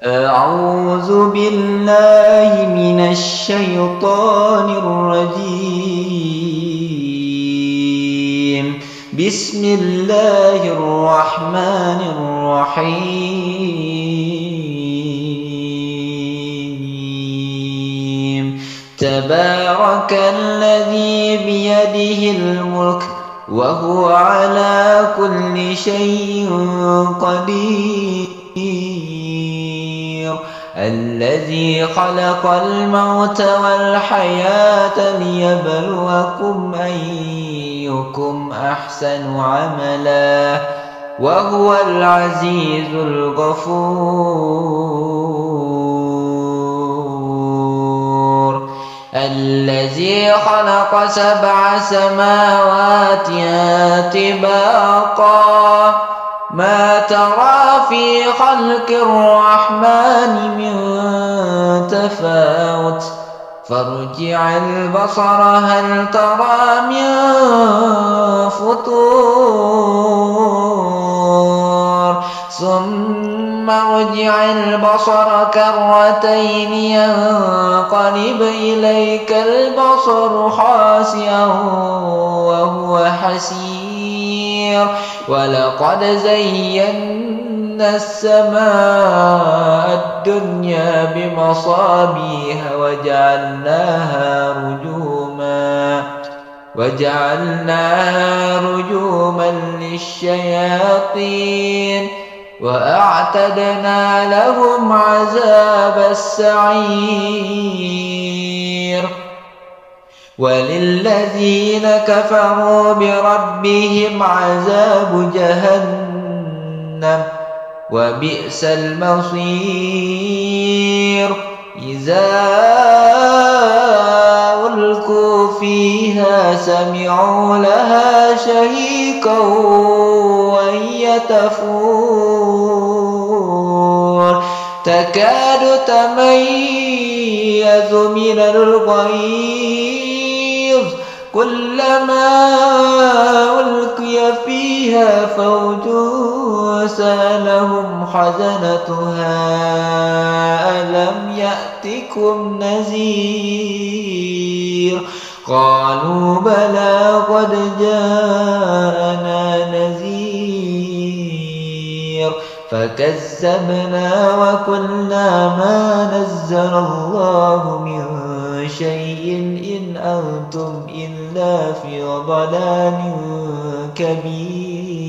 أعوذ بالله من الشيطان الرجيم. بسم الله الرحمن الرحيم. تبارك الذي بيده الملك وهو على كل شيء قدير. الذي خلق الموت والحياة ليبلوكم أيكم أحسن عملا وهو العزيز الغفور. الذي خلق 7 سماوات طباقا ما ترى في خلق الرحمن من تفاوت فارجع البصر هل ترى من فطور ثم ارجع البصر كرتين ينقلب إليك البصر خاسئا وهو حسير. ولقد زينا السماء الدنيا بمصابيح وجعلناها رجوما للشياطين وأعتدنا لهم عذاب السعير. وللذين كفروا بربهم عذاب جهنم وبئس المصير. إذا ألقوا فيها سمعوا لها شهيقا وهي تفور تكاد تميز من الغيظ كلما ألقي فيها فوج سألهم خزنتها ألم يأتكم نذير قالوا بلى قد جاءنا نذير فكذبنا وقلنا ما نزل الله من شيء إن أنتم إلا في ضلال كبير.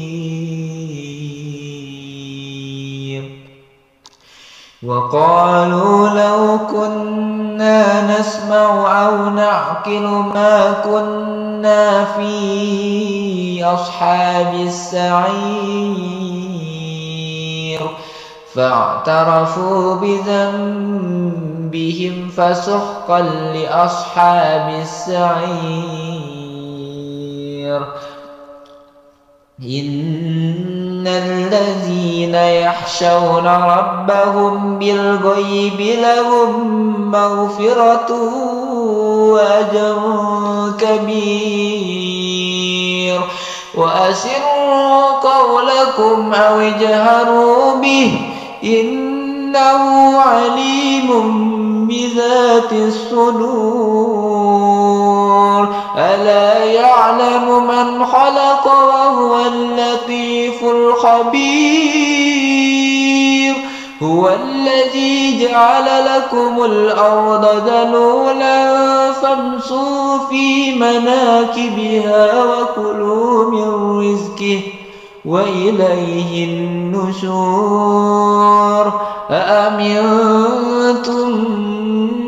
وقالوا لو كنا نسمع أو نعقل ما كنا في أصحاب السعير فاعترفوا بذنبهم فسحقا لأصحاب السعير. إن الذين يخشون ربهم بالغيب لهم مغفرة وأجر كبير. وأسروا قولكم أو اجهروا به إنه عليم بذات الصدور. ألا يعلم من خلق وهو اللطيف الخبير. هو الذي جعل لكم الأرض ذلولا فامشوا في مناكبها وكلوا من رزقه وإليه النشور. أأمنتم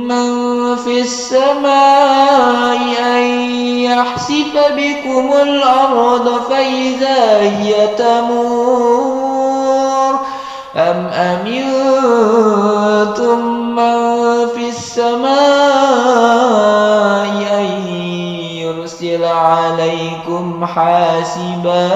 من في السماء أن يخسف بكم الأرض فإذا هي تمور أم أمنتم من في السماء أن يرسل عليكم حاسبا